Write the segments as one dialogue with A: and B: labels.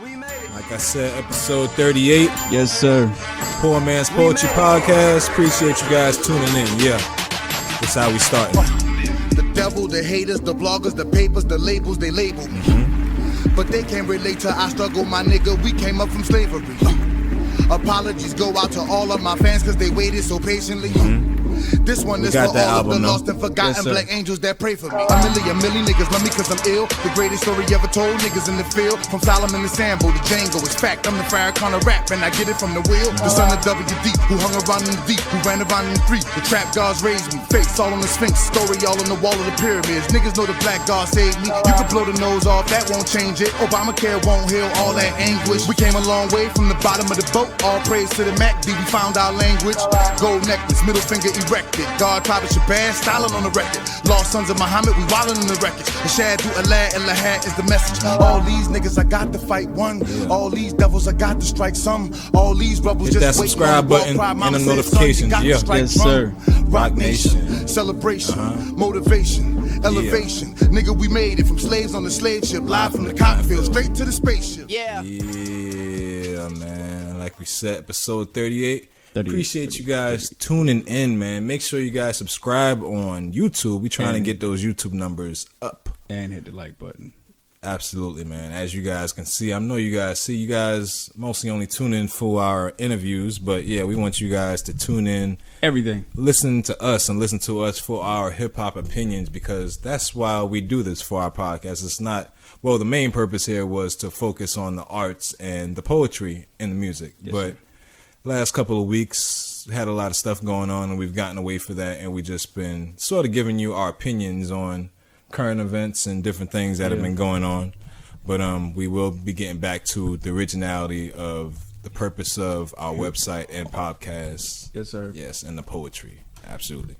A: Like I said, episode 38.
B: Yes, sir.
A: Poor Man's Poetry Podcast. Appreciate you guys tuning in. Yeah, that's how we started.
C: The devil, the haters, the bloggers, the papers, the labels, they label me. But they can't relate to our struggle, my nigga. We came up from slavery. Apologies go out to all of my fans because they waited so patiently. This one is for all of the lost and forgotten black angels that pray for me. A million niggas love me cause I'm ill. The greatest story ever told, niggas in the field. From Solomon to Sambo to Django, it's fact. I'm the Farrakhan of rap and I get it from the wheel. The son of WD, who hung around in the deep, who ran around in the street. The trap gods raised me, face all on the Sphinx, story all on the wall of the pyramids. Niggas know the black god saved me. You can blow the nose off, that won't change it. Obamacare won't heal all that anguish. We came a long way from the bottom of the boat. All praise to the MACD, we found our language. Gold necklace, middle finger erected. God, Private Shabazz, styling on the record. Lost sons of Muhammad, we wildin' in the wreckage. The Shadu, Alad, and Lahad is the message. All these niggas, I got to fight one. All these devils, I got to strike some. All these rebels,
A: hit
C: just
A: that subscribe button and the notifications. Yeah.
B: Yes, sir.
C: Rock Nation, celebration, motivation, elevation. Nigga, we made it from slaves on the slave ship, live from the cotton field, straight to the spaceship.
A: Yeah, man. Like we said, episode 38. Appreciate you guys tuning in, man. Make sure you guys subscribe on YouTube. We trying to get those YouTube numbers up.
B: And hit the like button.
A: Absolutely, man. As you guys can see, I know you guys see. You guys mostly only tune in for our interviews, but yeah, we want you guys to tune in.
B: Everything.
A: Listen to us and listen to us for our hip-hop opinions, because that's why we do this for our podcast. It's not, well, the main purpose here was to focus on the arts and the poetry and the music. Yes, but last couple of weeks had a lot of stuff going on and we've gotten away from that, and we just been sort of giving you our opinions on current events and different things that have been going on. But we will be getting back to the originality of the purpose of our website and podcast.
B: Yes, sir.
A: Yes, and the poetry. Absolutely.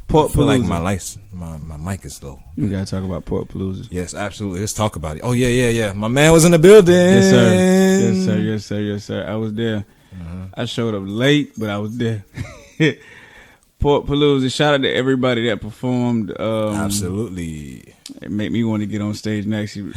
B: Pote
A: I feel like
B: Palooza.
A: my mic is low.
B: We gotta talk about Pote Palooza.
A: Yes, absolutely. Let's talk about it. Oh yeah. My man was in the building.
B: Yes, sir. I was there. I showed up late, but I was there. Pote Palooza, shout out to everybody that performed.
A: Absolutely.
B: It made me want to get on stage next year.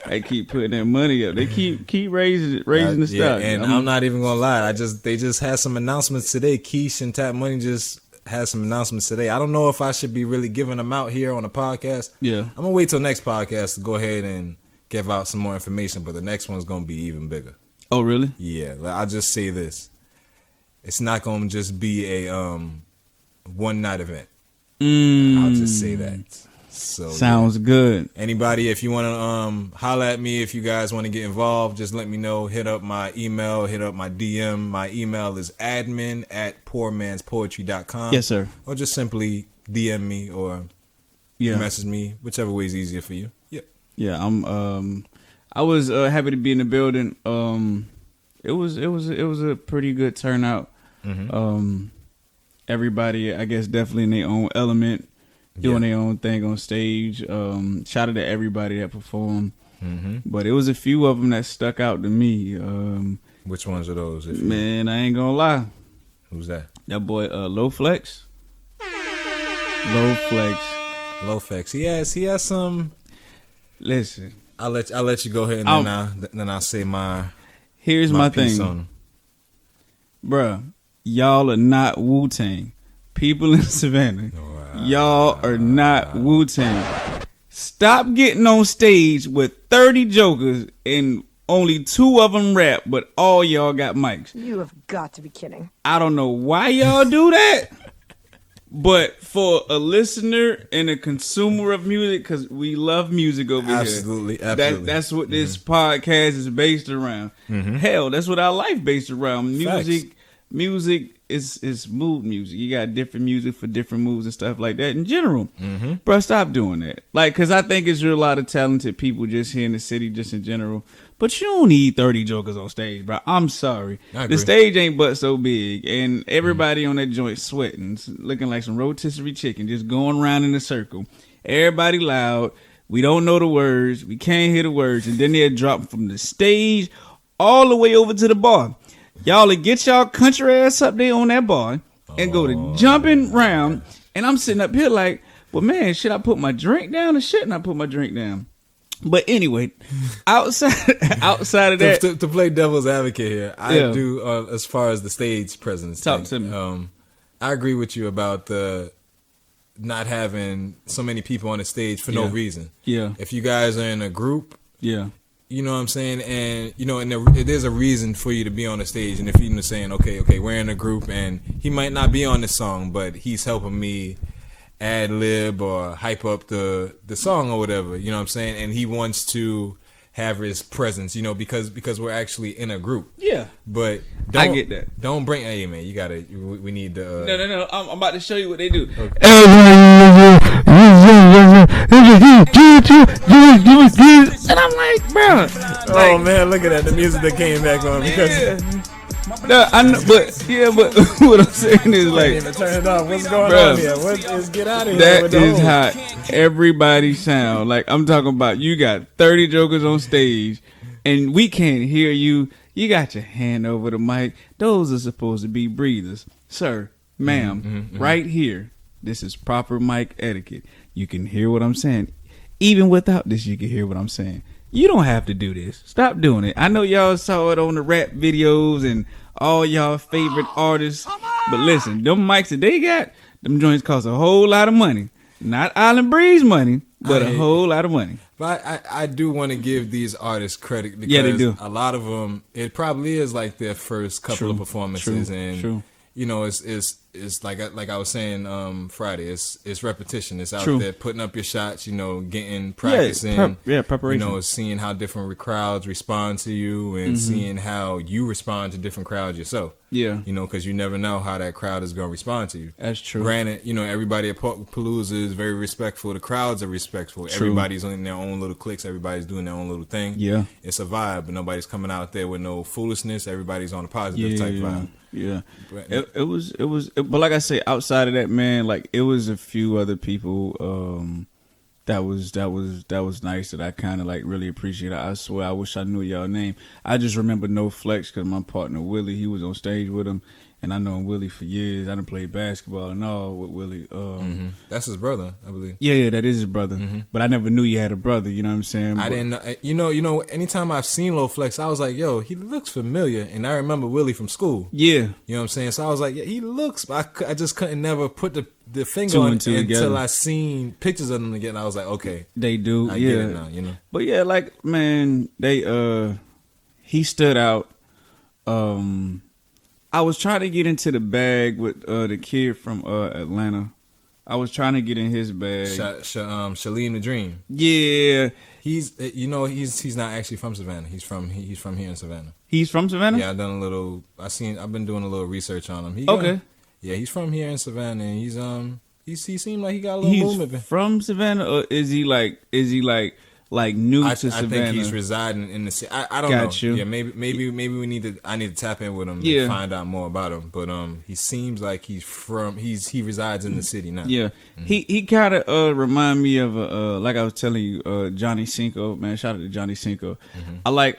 B: I keep putting that money up. They keep raising the stock.
A: And I'm not even gonna lie. They just had some announcements today. Keish and Tap Money just had some announcements today. I don't know if I should be really giving them out here on the podcast.
B: Yeah.
A: I'm gonna wait till next podcast to go ahead and give out some more information, but the next one's gonna be even bigger.
B: Oh, really?
A: Yeah. I'll just say this. It's not going to just be a one-night event. I'll just say that. So
B: sounds good.
A: Anybody, if you want to holler at me, if you guys want to get involved, just let me know. Hit up my email, hit up my DM. My email is admin@poormanspoetry.com.
B: Yes, sir.
A: Or just simply DM me or message me, whichever way is easier for you. Yeah.
B: Yeah, I was happy to be in the building. It was a pretty good turnout. Everybody, I guess, definitely in their own element, doing their own thing on stage. Shout out to everybody that performed. But it was a few of them that stuck out to me.
A: Which ones are those?
B: Man, I ain't gonna lie.
A: Who's that?
B: That boy, Low Flex.
A: Low Flex. He has some.
B: Listen.
A: I'll let you go ahead and then I'll say my.
B: Here's my thing, bruh. Y'all are not Wu-Tang. People in Savannah, y'all are not Wu-Tang. Stop getting on stage with 30 jokers and only 2 of them rap, but all y'all got mics.
D: You have got to be kidding.
B: I don't know why y'all do that. But for a listener and a consumer of music, because we love music over here.
A: Absolutely.
B: That's what this podcast is based around. Hell, that's what our life based around. Music is mood music. You got different music for different moods and stuff like that in general. Bro, stop doing that. Like, because I think it's a lot of talented people just here in the city, just in general. But you don't need 30 jokers on stage, bro. I'm sorry. The stage ain't but so big, and everybody on that joint sweating, looking like some rotisserie chicken, just going around in a circle. Everybody loud. We don't know the words. We can't hear the words. And then they'll drop from the stage all the way over to the bar. Y'all get y'all country ass up there on that bar and go to jumping round. And I'm sitting up here like, well, man, should I put my drink down or shouldn't I put my drink down? But anyway, outside of that,
A: to play devil's advocate here, I do as far as the stage presence.
B: Talk to me.
A: I agree with you about the not having so many people on the stage for no reason.
B: Yeah.
A: If you guys are in a group,
B: yeah,
A: you know what I'm saying, and you know, and there's a reason for you to be on the stage. And if you're saying, okay, we're in a group, and he might not be on the song, but he's helping me ad lib or hype up the song or whatever, you know what I'm saying, and he wants to have his presence, you know, because we're actually in a group.
B: Yeah.
A: But
B: I get that.
A: Don't bring, hey man, you gotta, we need the.
B: No. I'm about to show you what they do.
A: Okay.
B: And I'm like, bro.
A: Oh man, look at that, the music that came back on because.
B: No, I know, but what I'm saying is like,
A: even turn it off. What's going on here? What is get out of here?
B: That is how everybody sound. Like I'm talking about, you got 30 jokers on stage, and we can't hear you. You got your hand over the mic. Those are supposed to be breathers, sir, ma'am. Right here, this is proper mic etiquette. You can hear what I'm saying. Even without this, you can hear what I'm saying. You don't have to do this. Stop doing it. I know y'all saw it on the rap videos and all y'all favorite artists. But listen, them mics that they got, them joints cost a whole lot of money. Not Island Breeze money, but a whole lot of money.
A: But I do want to give these artists credit because
B: they do.
A: A lot of them, it probably is like their first couple of performances. And you know, it's like I was saying Friday, it's repetition. It's out there putting up your shots, you know, getting practicing.
B: Preparation.
A: You know, seeing how different crowds respond to you and seeing how you respond to different crowds yourself.
B: Yeah.
A: You know, because you never know how that crowd is going to respond to you.
B: That's true.
A: Granted, you know, everybody at Pote Palooza is very respectful. The crowds are respectful. True. Everybody's in their own little cliques. Everybody's doing their own little thing.
B: Yeah.
A: It's a vibe, but nobody's coming out there with no foolishness. Everybody's on a positive type vibe.
B: Yeah. It was, but like I say, outside of that, man, like it was a few other people that was nice that I kind of like really appreciate. I swear, I wish I knew y'all name. I just remember No Flex because my partner Willie, he was on stage with him, and I known Willie for years. I done played basketball and all with Willie.
A: That's his brother, I believe.
B: Yeah, that is his brother. But I never knew you had a brother. You know what I'm saying?
A: I didn't know. You know. Anytime I've seen Low Flex, I was like, yo, he looks familiar, and I remember Willie from school.
B: Yeah.
A: You know what I'm saying? So I was like, yeah, he looks. But I just couldn't never put the finger on it until I seen pictures of them again. I was like, okay,
B: they do.
A: I get it now, you know.
B: But yeah, like man, he stood out. I was trying to get into the bag with the kid from Atlanta. I was trying to get in his bag.
A: Shalim the Dream.
B: Yeah,
A: he's not actually from Savannah. He's from here in Savannah.
B: He's from Savannah.
A: Yeah, I've been doing a little research on him.
B: Okay.
A: Yeah, he's from here in Savannah, and he seemed like he got a little movement.
B: He's from Savannah, or is he like new to Savannah?
A: I think he's residing in the city. I don't know. You. Yeah, maybe I need to tap in with him and find out more about him. But he seems like he resides in the city now.
B: Yeah, he kind of remind me of like I was telling you, Johnny Cinco. Man, shout out to Johnny Cinco. I like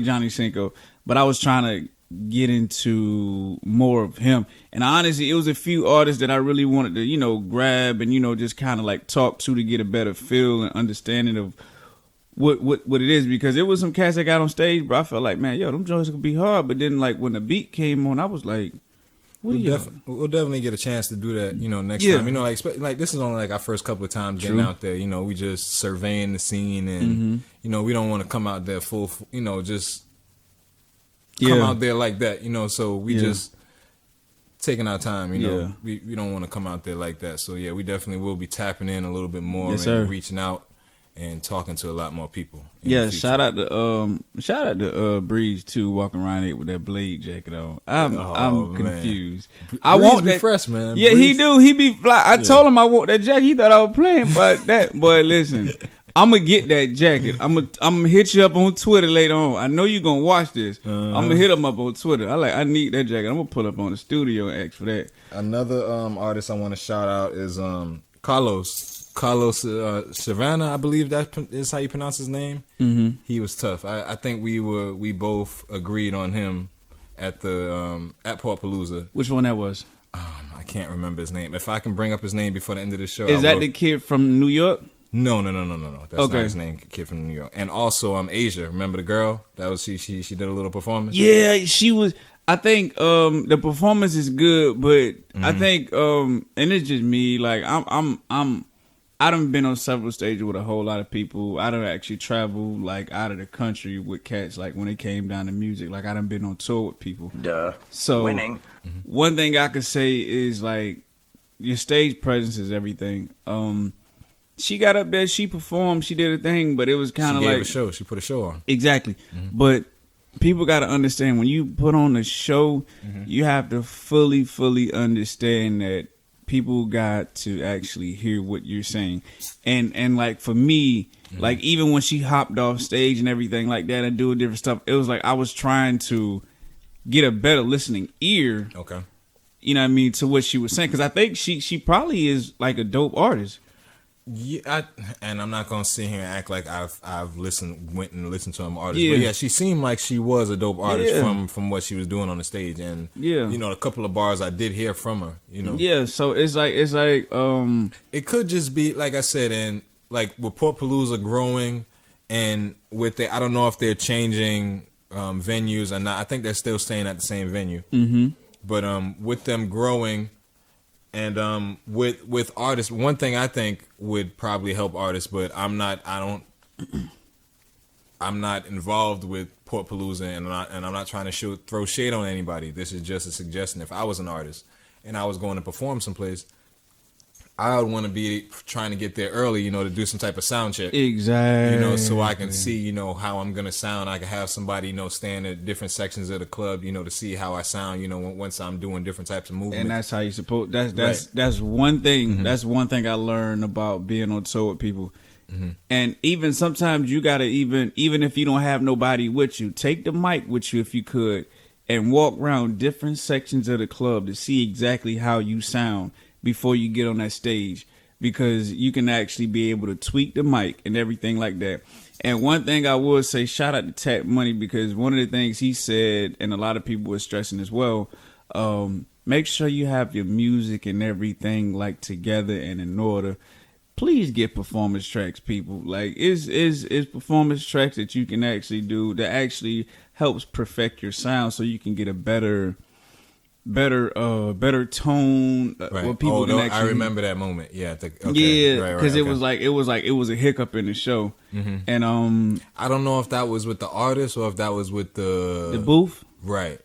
B: Johnny Cinco, but I was trying to get into more of him, and honestly, it was a few artists that I really wanted to, you know, grab and, you know, just kind of like talk to get a better feel and understanding of what it is, because there was some cats that got on stage, but I felt like, man, yo, them joints could be hard, but then like when the beat came on, I was like, we'll
A: definitely get a chance to do that, you know, next time. You know, like this is only like our first couple of times getting out there. You know, we just surveying the scene, and you know, we don't want to come out there full, you know, just come out there like that, you know, so we just taking our time, you know. We don't want to come out there like that. So yeah, we definitely will be tapping in a little bit more and reaching out and talking to a lot more people.
B: Yeah, shout out to Breeze too, walking around here with that Blade jacket on. I'm confused.
A: Man.
B: I want
A: be
B: that
A: fresh, man.
B: Yeah, Breeze. He do. He be fly. I told him I want that jacket. He thought I was playing, but that boy, listen. I'm gonna get that jacket. I'm gonna hit you up on Twitter later on. I know you gonna watch this. I'm gonna hit him up on Twitter. I need that jacket. I'm gonna pull up on the studio and ask for that.
A: Another artist I want to shout out is Carlos Savannah. I believe that is how you pronounce his name. He was tough. I think we both agreed on him at the at Pote Palooza.
B: Which one that was?
A: I can't remember his name. If I can bring up his name before the end of the show,
B: is that the kid from New York?
A: No. That's not
B: Okay.
A: his name. Kid from New York. And also, Asia. Remember the girl? That was she did a little performance.
B: Yeah, she was. I think the performance is good, but I think and it's just me. Like I done been on several stages with a whole lot of people. I done actually traveled like out of the country with cats. Like when it came down to music, like I done been on tour with people.
D: Duh.
B: So
D: Winning.
B: one thing I could say is like your stage presence is everything. She got up there, she performed, she did a thing, but it was kind of like
A: a show. She put a show on.
B: Exactly. But people got to understand when you put on a show, you have to fully understand that people got to actually hear what you're saying. And like for me, like even when she hopped off stage and everything like that and doing different stuff, it was like I was trying to get a better listening ear.
A: Okay.
B: You know what I mean, to what she was saying, because I think she probably is like a dope artist.
A: Yeah, and I'm not gonna sit here and act like I've went and listened to an artist.
B: Yeah.
A: But yeah, she seemed like she was a dope artist
B: Yeah.
A: from what she was doing on the stage, and
B: Yeah.
A: you know, a couple of bars I did hear from her. You know,
B: Yeah, so it's like
A: it could just be like I said, and like with Pote Palooza growing, and with I don't know if they're changing venues or not. I think they're still staying at the same venue. Mm-hmm. But with them growing. And with artists, one thing I think would probably help artists, but I'm not involved with Pote Palooza, and I'm not trying to throw shade on anybody. This is just a suggestion. If I was an artist and I was going to perform someplace, I would want to be trying to get there early, you know, to do some type of sound check.
B: exactly,
A: You know, so I can see, you know, how I'm gonna sound. I can have somebody, you know, stand at different sections of the club, you know, to see how I sound, you know, once I'm doing different types of movements.
B: and that's how you suppose. That's one thing. That's one thing I learned about being on tour with people. And even sometimes you gotta even if you don't have nobody with you, take the mic with you if you could, and walk around different sections of the club to see exactly how you sound before you get on that stage, because you can actually be able to tweak the mic and everything like that. And one thing I would say, shout out to Tap Money, because one of the things he said, and a lot of people were stressing as well, make sure you have your music and everything like together and in order. Please get performance tracks, people. Like is performance tracks that you can actually do that actually helps perfect your sound, so you can get a better tone.
A: Right.
B: Where people can actually.
A: I remember that moment. Yeah.
B: Yeah, because it was like it was a hiccup in the show, and
A: I don't know if that was with the artist or if that was with the
B: booth.
A: Right.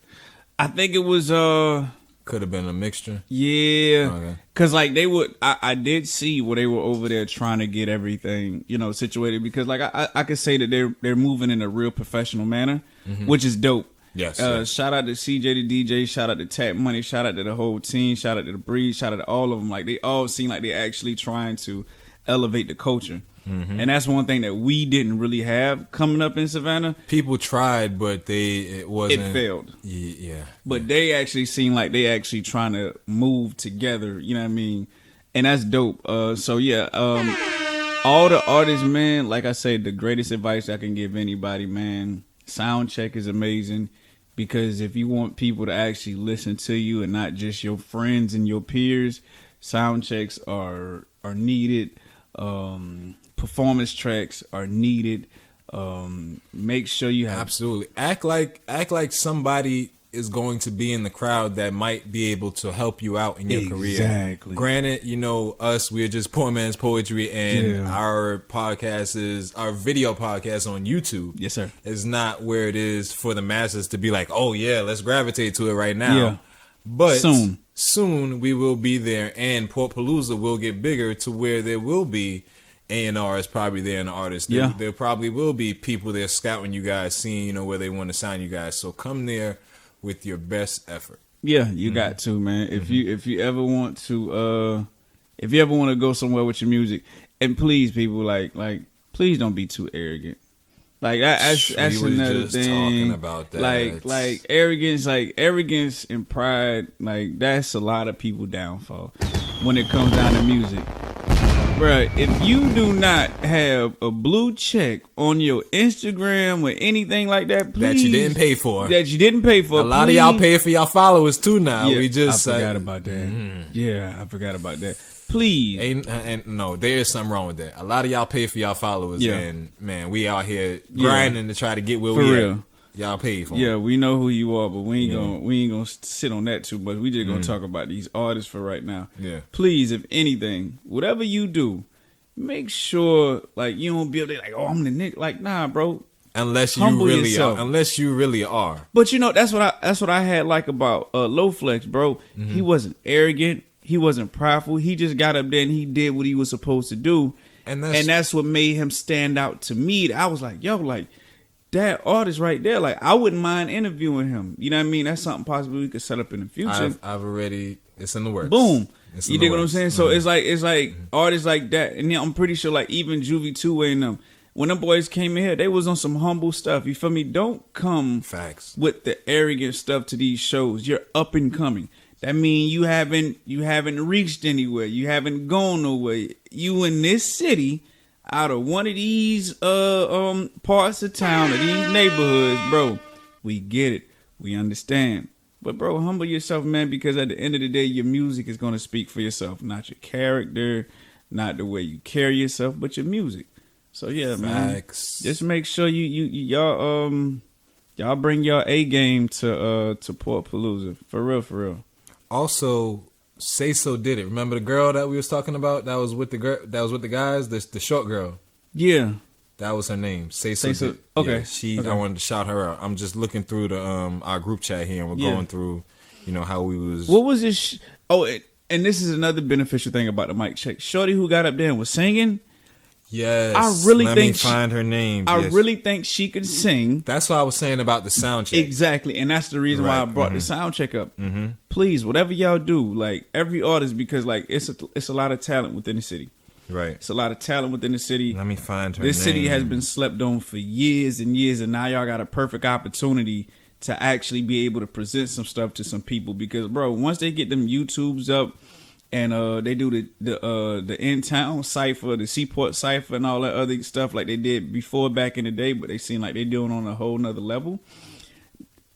B: I think it was
A: Could have been a mixture.
B: Yeah,
A: Okay.
B: because like they would, I did see where they were over there trying to get everything, you know, situated. Because like I could say that they're moving in a real professional manner, which is dope.
A: Yes.
B: Shout out to CJ the DJ, shout out to Tap Money, shout out to the whole team, shout out to the Breeze, shout out to all of them. Like they all seem like they're actually trying to elevate the culture. And that's one thing that we didn't really have coming up in Savannah.
A: People tried, but it wasn't.
B: It failed.
A: Yeah.
B: But they actually seem like they actually trying to move together, you know what I mean? And that's dope. So yeah, all the artists, man, like I said, the greatest advice I can give anybody, man, sound check is amazing. Because if you want people to actually listen to you and not just your friends and your peers, sound checks are needed. Performance tracks are needed. Make sure you have
A: Absolutely. Act like somebody is going to be in the crowd that might be able to help you out in your career.
B: Exactly.
A: Granted, you know, we're just poor man's poetry, and our video podcast on YouTube.
B: Yes, sir.
A: Is not where it is for the masses to be like, oh yeah, let's gravitate to it right now.
B: Yeah.
A: But soon we will be there, and Pote Palooza will get bigger to where there will be A&Rs probably there, and artists. There probably will be people there scouting you guys, seeing, you know, where they want to sign you guys. So come there with your best effort.
B: Yeah, you got to, man. If you ever want to go somewhere with your music, and please, people, like please don't be too arrogant. Like that's another thing.
A: Talking about that.
B: Like arrogance and pride, like that's a lot of people downfall when it comes down to music. Bruh, if you do not have a blue check on your Instagram or anything like that, please,
A: that you didn't pay for.
B: A
A: lot of y'all pay for y'all followers too now.
B: Yeah,
A: We just
B: I forgot about that. Yeah, I forgot about that. Please.
A: And no, there is something wrong with that. A lot of y'all pay for y'all followers, and man, we out here grinding to try to get where we at. Y'all pay for them.
B: Yeah, we know who you are, but we ain't gonna sit on that too much. We just gonna talk about these artists for right now.
A: Yeah.
B: Please, if anything, whatever you do, make sure like you don't be able to like, oh, I'm the nigga. Like, nah, bro.
A: Unless you
B: Humble
A: really
B: yourself.
A: are. Unless you really are.
B: But you know, that's what I had like about Low Flex, bro. He wasn't arrogant. He wasn't prideful. He just got up there and he did what he was supposed to do. And that's what made him stand out to me. I was like, yo, like that artist right there. Like, I wouldn't mind interviewing him. You know what I mean? That's something possibly we could set up in the future.
A: I've already. It's in the works.
B: Boom.
A: It's
B: You dig what I'm saying? So it's like artists like that, and I'm pretty sure like even Juvie Two-Way and them. When them boys came in here, they was on some humble stuff. You feel me? Don't come with the arrogant stuff to these shows. You're up and coming. That means you haven't reached anywhere. You haven't gone nowhere. You in this city, out of one of these parts of town or these neighborhoods, bro. We get it. We understand. But bro, humble yourself, man, because at the end of the day, your music is gonna speak for yourself, not your character, not the way you carry yourself, but your music. So yeah, man. Just make sure y'all bring your A game to Pote Palooza. For real.
A: Also, Say So Did It. Remember the girl that we was talking about? That was with the girl. That was with the guys. The short girl.
B: Yeah.
A: That was her name. Say So Did It.
B: Okay.
A: Yeah, I wanted to shout her out. I'm just looking through the our group chat here, and we're going through, how we was.
B: What was this? And this is another beneficial thing about the mic check. Shorty who got up there and was singing.
A: Yes,
B: I really
A: let
B: think
A: me find her name.
B: I really think she could sing.
A: That's what I was saying about the sound check.
B: Exactly, and that's the reason why I brought the sound check up. Please, whatever y'all do, like every artist, because like it's a lot of talent within the city.
A: Right,
B: it's a lot of talent within the city.
A: Let me find her.
B: This city has been slept on for years and years, and now y'all got a perfect opportunity to actually be able to present some stuff to some people. Because bro, once they get them YouTubes up. And they do the in-town cipher, the Seaport cipher, and all that other stuff like they did before back in the day, but they seem like they're doing on a whole nother level.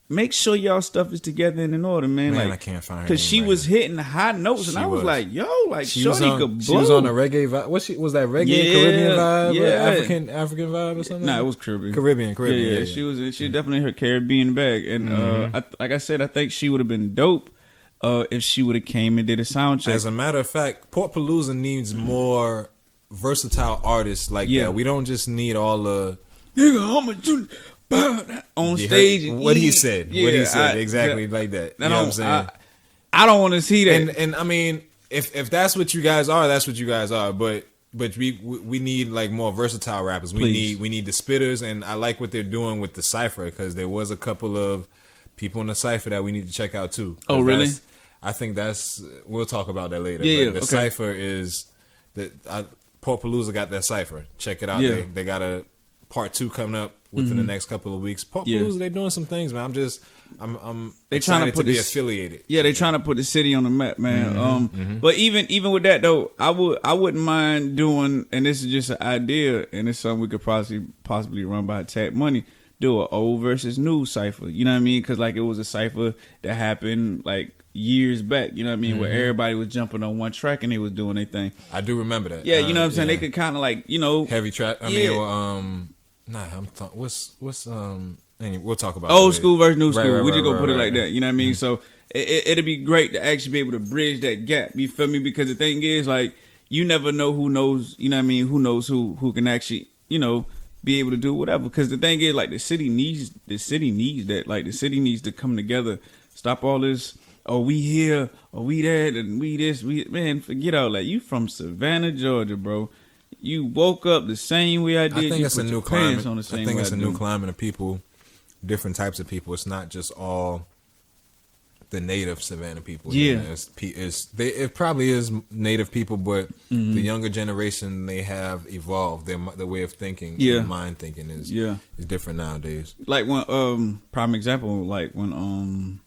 B: Make sure y'all stuff is together and in order, man. Like,
A: I can't find her.
B: Because she was hitting high notes, and I was like, yo, like, shorty could blow.
A: She was on a reggae vibe. Was that reggae Caribbean vibe?
B: Yeah.
A: African vibe or something?
B: Nah, it was Caribbean.
A: Caribbean.
B: Yeah. She was definitely her Caribbean bag. And like I said, I think she would have been dope. If she would have came and did a sound check.
A: As a matter of fact, Pote Palooza needs more versatile artists like that. We don't just need all the
B: on stage.
A: What he said. Exactly like that. You know what I'm saying?
B: I don't want to see that.
A: And I mean, if that's what you guys are, that's what you guys are. But we need like more versatile rappers. We need the spitters, and I like what they're doing with the cipher because there was a couple of people in the cipher that we need to check out too.
B: Oh, really?
A: I think we'll talk about that later.
B: Yeah,
A: but the cipher is Pote Palooza got that cipher. Check it out.
B: Yeah.
A: They got a part 2 coming up within the next couple of weeks. Pote Palooza, they're doing some things, man. I'm
B: they
A: trying to be affiliated.
B: Yeah, they're trying to put the city on the map, man. But even with that though, I wouldn't mind doing, and this is just an idea, and it's something we could possibly run by Tap Money. Do an old versus new cipher. You know what I mean? Because like it was a cipher that happened like years back. You know what I mean? Where everybody was jumping on one track and they was doing their thing.
A: I do remember that.
B: Yeah, you know what I'm saying? They could kind of like,
A: heavy track. Anyway, we'll talk about
B: old school versus new school. We just gonna put it like
A: that.
B: that. You know what I mean? So it'd be great to actually be able to bridge that gap. You feel me? Because the thing is, like, you never know who knows. You know what I mean? Who knows who can actually, be able to do whatever. Because the thing is, like, the city needs that. Like, the city needs to come together. Stop all this. Oh, we here, or we that, and we this. Man, forget all that. You from Savannah, Georgia, bro. You woke up the same way I did.
A: I think
B: you
A: it's a new climate. New climate of people, different types of people. It's not just all the native Savannah people.
B: Yeah,
A: it probably is native people, but the younger generation, they have evolved. Their way of thinking, their mind thinking is different nowadays.
B: Like when prime example, like when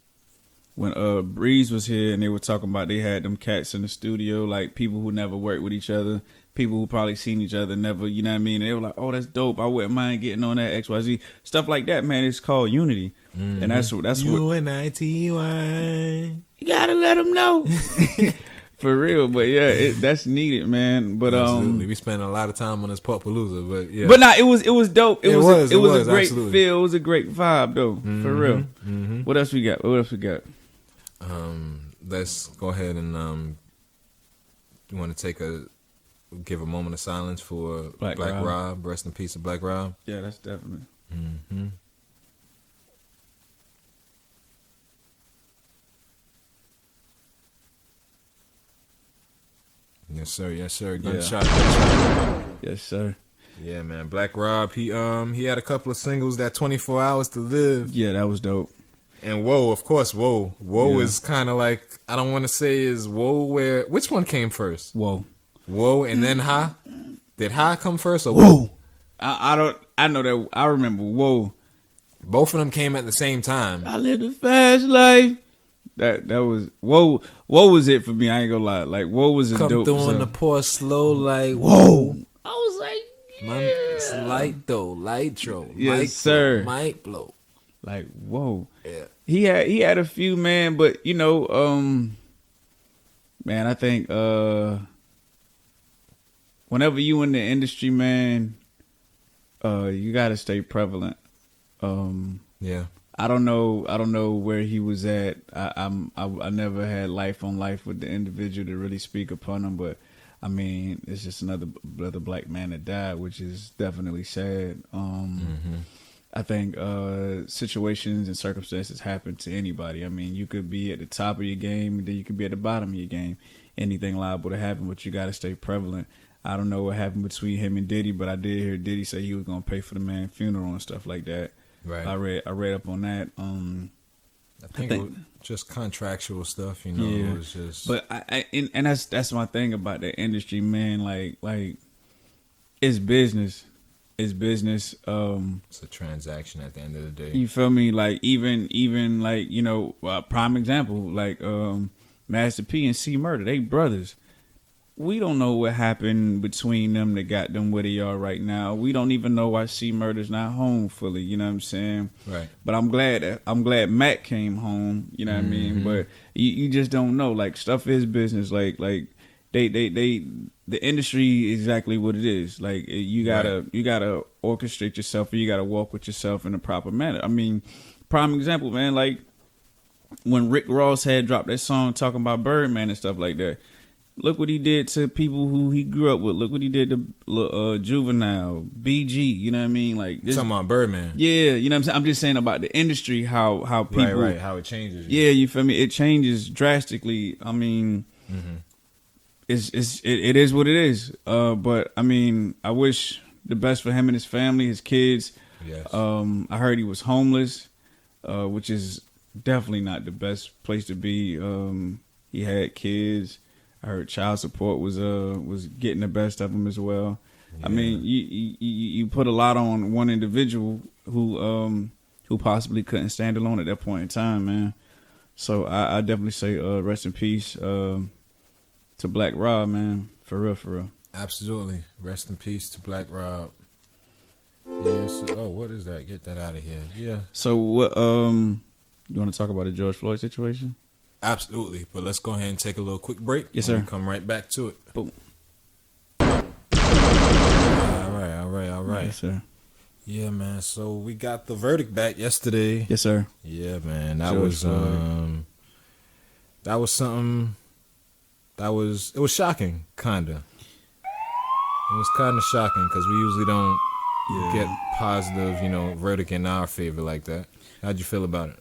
B: Breeze was here and they were talking about they had them cats in the studio, like people who never worked with each other, people who probably seen each other never, you know what I mean? And they were like, oh, that's dope. I wouldn't mind getting on that XYZ stuff like that, man. It's called unity, and that's what
A: UNITY.
B: you gotta let them know. For real, but yeah, that's needed, man. But
A: Absolutely. We spent a lot of time on this Pote Palooza, but yeah.
B: But nah, it was dope. It was a great
A: absolutely.
B: feel. It was a great vibe, though. For real. Mm-hmm. What else we got?
A: Let's go ahead and you want to give a moment of silence for Black Rob. Rest in peace to Black Rob.
B: Yeah, that's definitely.
A: Mm-hmm. Yes, sir. Yes, sir. Gunshot.
B: Yes, sir.
A: Yeah, man. Black Rob. He had a couple of singles. That 24 Hours to Live.
B: Yeah, that was dope.
A: And Whoa, of course, Whoa. Whoa is kind of like, I don't want to say is Whoa where, which one came first?
B: Whoa
A: and then Ha? Did Ha come first or
B: Whoa? I know that. I remember Whoa.
A: Both of them came at the same time.
B: I lived a fast life. That was Whoa. Whoa was it for me. I ain't gonna lie. Like Whoa was a
A: Come
B: dope.
A: Come through on the poor slow like
B: Whoa. I was like, yeah.
A: It's light though, lightro.
B: Yes,
A: mic
B: sir.
A: Mic blow.
B: Like Whoa.
A: Yeah.
B: He had a few, man, but you know, man, I think whenever you in the industry, man, you gotta stay prevalent.
A: Yeah.
B: I don't know where he was at. I never had life on life with the individual to really speak upon him, but I mean, it's just another black man that died, which is definitely sad. I think situations and circumstances happen to anybody. I mean, you could be at the top of your game, and then you could be at the bottom of your game. Anything liable to happen, but you got to stay prevalent. I don't know what happened between him and Diddy, but I did hear Diddy say he was gonna pay for the man's funeral and stuff like that.
A: Right.
B: I read up on that.
A: I think it was just contractual stuff, you know.
B: Yeah.
A: It was just.
B: But and that's my thing about the industry, man. Like it's business. It's business.
A: It's a transaction at the end of the day.
B: You feel me? Like even like, you know, prime example, like Master P and C Murder, they brothers. We don't know what happened between them that got them where they are right now. We don't even know why C Murder's not home fully. You know what I'm saying?
A: Right.
B: But I'm glad Mac came home. You know what I mean? But you just don't know. Like stuff is business. Like they the industry is exactly what it is. Like you gotta orchestrate yourself, or you gotta walk with yourself in a proper manner. I mean, prime example, man. Like when Rick Ross had dropped that song talking about Birdman and stuff like that. Look what he did to people who he grew up with. Look what he did to Juvenile, BG. You know what I mean? Like this,
A: talking about Birdman.
B: Yeah, you know what I'm saying. I'm just saying about the industry, how people,
A: right, how it changes.
B: Yeah, you feel me? It changes drastically. I mean, it is what it is. But I mean, I wish the best for him and his family, his kids.
A: Yes.
B: I heard he was homeless, which is definitely not the best place to be. He had kids. I heard child support was getting the best of him as well. Yeah. I mean, you put a lot on one individual who possibly couldn't stand alone at that point in time, man. So I definitely say rest in peace to Black Rob, man. For real.
A: Absolutely, rest in peace to Black Rob. Yeah. So, what is that? Get that out of here. Yeah.
B: So what? You want to talk about the George Floyd situation?
A: Absolutely, but let's go ahead and take a little quick break.
B: Yes, sir.
A: Come right back to it.
B: Boom.
A: All right.
B: Yes, sir.
A: Yeah, man. So we got the verdict back yesterday.
B: Yes, sir.
A: Yeah, man. That
B: George
A: was
B: Floyd.
A: That was something. It was shocking, kinda. It was kind of shocking because we usually don't get positive, verdict in our favor like that. How'd you feel about it?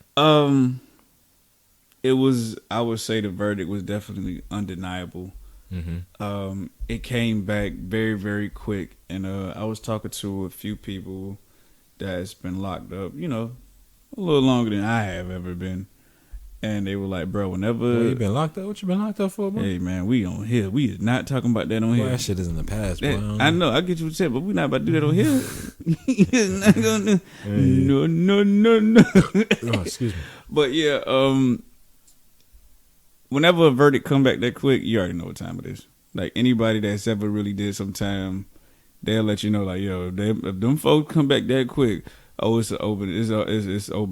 B: It was, I would say the verdict was definitely undeniable. It came back very, very quick. And I was talking to a few people that's been locked up, a little longer than I have ever been. And they were like, bro, whenever...
A: Well, you been locked up? What you been locked up for, bro?
B: Hey, man, we on here. We is not talking about that on here.
A: That shit is in the past, bro.
B: I know. I get you what you said, but we not about to do that on here. Not gonna, no.
A: Oh, excuse me.
B: But yeah, whenever a verdict come back that quick, you already know what time it is. Like anybody that's ever really did some time, they'll let you know, like, yo, if them folks come back that quick, it's open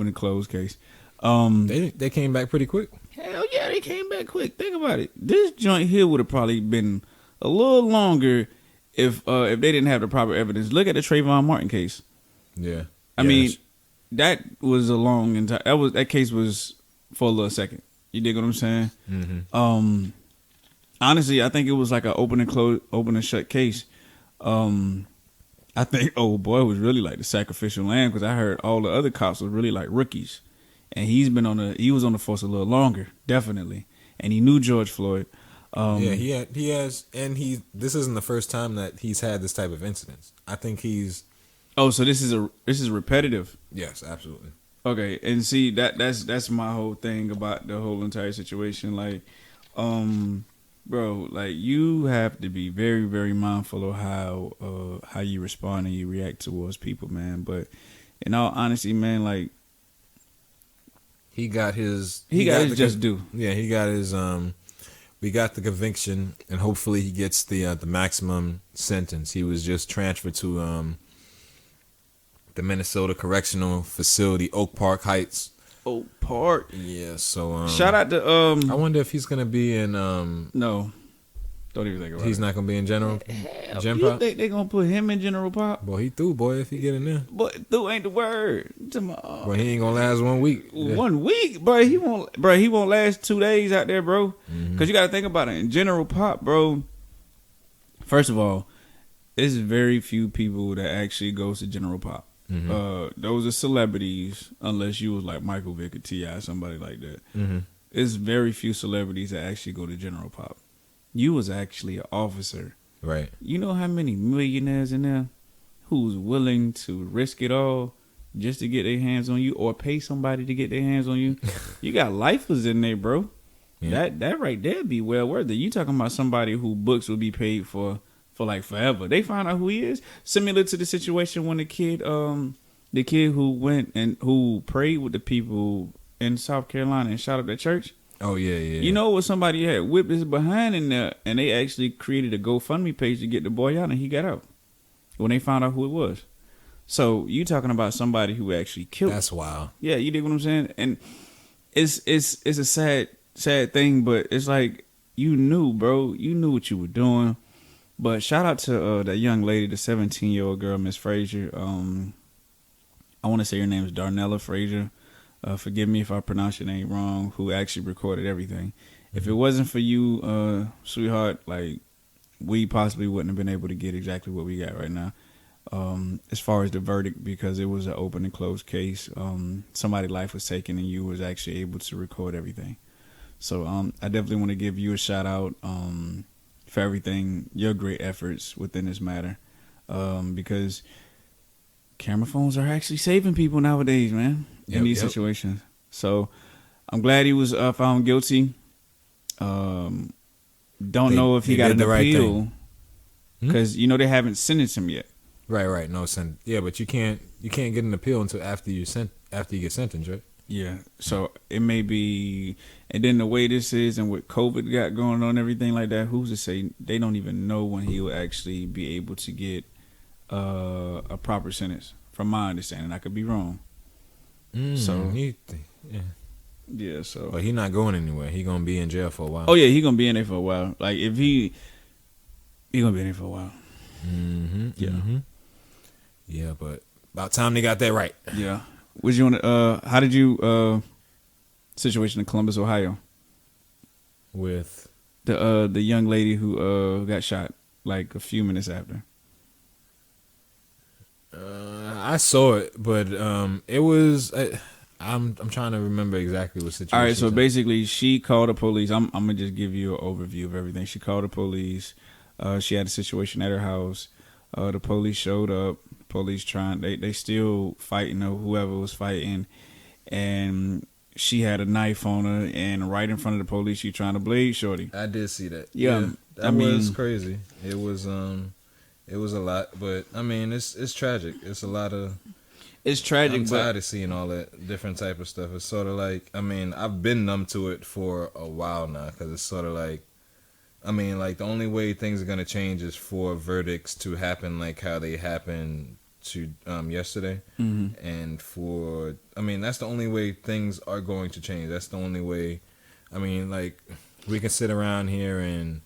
B: and closed case.
A: They came back pretty quick.
B: Hell yeah, they came back quick. Think about it. This joint here would have probably been a little longer if they didn't have the proper evidence. Look at the Trayvon Martin case.
A: Yeah.
B: I mean, that was a long entire. That case was for a little second. You dig what I'm saying?
A: Mm-hmm.
B: Honestly, I think it was like an open and shut case. I think old boy was really like the sacrificial lamb because I heard all the other cops were really like rookies, and he was on the force a little longer, definitely, and he knew George Floyd.
A: He has, and this isn't the first time that he's had this type of incidents. I think he's.
B: Oh, so this is repetitive.
A: Yes, absolutely.
B: Okay, and see that's my whole thing about the whole entire situation. Like, bro, like you have to be very, very mindful of how you respond and you react towards people, man. But in all honesty, man, like
A: he got his
B: just due.
A: Yeah, he got his we got the conviction, and hopefully he gets the maximum sentence. He was just transferred to the Minnesota Correctional Facility, Oak Park Heights.
B: Oak Park.
A: Yeah, so
B: shout out to
A: I wonder if he's gonna be in
B: no. Don't even think about it.
A: He's not gonna be in General Gen
B: You
A: Pop?
B: think they gonna put him in General Pop?
A: Boy, he through, boy, if he get in there.
B: But through ain't the word.
A: Boy, he ain't gonna last 1 week.
B: 1 week, bro. He won't last 2 days out there, bro. Cause you gotta think about it. In General Pop, bro. First of all, there's very few people that actually goes to General Pop. Those are celebrities, unless you was like Michael Vick or T.I., somebody like that. There's very few celebrities that actually go to General Pop. You was actually an officer.
A: Right.
B: You know how many millionaires in there who's willing to risk it all just to get their hands on you or pay somebody to get their hands on you? You got lifers in there, bro. Yeah. That right there be well worth it. You talking about somebody who books will be paid for like forever. They find out who he is. Similar to the situation when the kid who went and who prayed with the people in South Carolina and shot up that church.
A: Oh yeah.
B: You know what, somebody had whipped his behind in there, and they actually created a GoFundMe page to get the boy out, and he got out when they found out who it was. So you talking about somebody who actually killed?
A: That's wild.
B: Yeah, you dig what I'm saying? And it's a sad thing, but it's like you knew, bro. You knew what you were doing. But shout out to that young lady, the 17-year-old girl, Miss Frazier. I want to say her name is Darnella Frazier. Forgive me if I pronounce your name wrong, who actually recorded everything. If it wasn't for you, sweetheart, like, we possibly wouldn't have been able to get exactly what we got right now. As far as the verdict, because it was an open and closed case. Somebody's life was taken and you was actually able to record everything. So I definitely want to give you a shout out for everything, your great efforts within this matter. Because camera phones are actually saving people nowadays, man. In these situations. So I'm glad he was found guilty. Don't know if he got an appeal because you know they haven't sentenced him yet.
A: Right. No sentence. Yeah, but you can't get an appeal until after you get sentenced, right?
B: Yeah. So it may be, and then the way this is, and what COVID got going on, everything like that. Who's to say they don't even know when he will actually be able to get a proper sentence? From my understanding, I could be wrong. So
A: but he not going anywhere. He gonna be in jail for a while.
B: Oh yeah, he gonna be in there for a while. Like if he gonna be in there for a while.
A: Yeah, but about time they got that right.
B: Yeah. Would you want to? How did you situation in Columbus, Ohio,
A: with
B: the young lady who got shot like a few minutes after?
A: I saw it, but it was. I'm trying to remember exactly what situation.
B: All right, so basically, she called the police. I'm gonna just give you an overview of everything. She called the police. She had a situation at her house. The police showed up. Police they still fighting, or whoever was fighting, and she had a knife on her, and right in front of the police, she trying to blade shorty.
A: I did see that.
B: Yeah,
A: that was crazy. It was a lot, but I mean, it's tragic. It's a lot of.
B: It's tragic.
A: I'm tired of seeing all that different type of stuff. It's sort of like, I mean, I've been numb to it for a while now because it's sort of like, I mean, like the only way things are gonna change is for verdicts to happen like how they happened to yesterday, and that's the only way things are going to change. That's the only way. I mean, like, we can sit around here and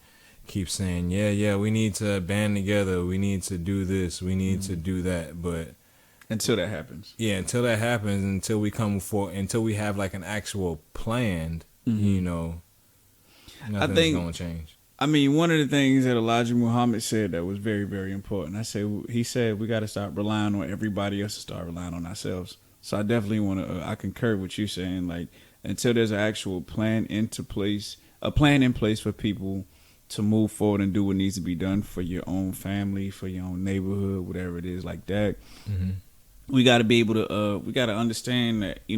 A: keep saying, yeah, we need to band together, we need to do this, we need to do that, but
B: until that happens,
A: until we come for, until we have like an actual plan, nothing's going to change.
B: I mean, one of the things that Elijah Muhammad said that was very, very important. He said we got to stop relying on everybody else to start relying on ourselves. So I definitely want to. I concur with you saying, like, until there's an actual plan in place for people to move forward and do what needs to be done for your own family, for your own neighborhood, whatever it is like that. We got to be able to. We got to understand that, it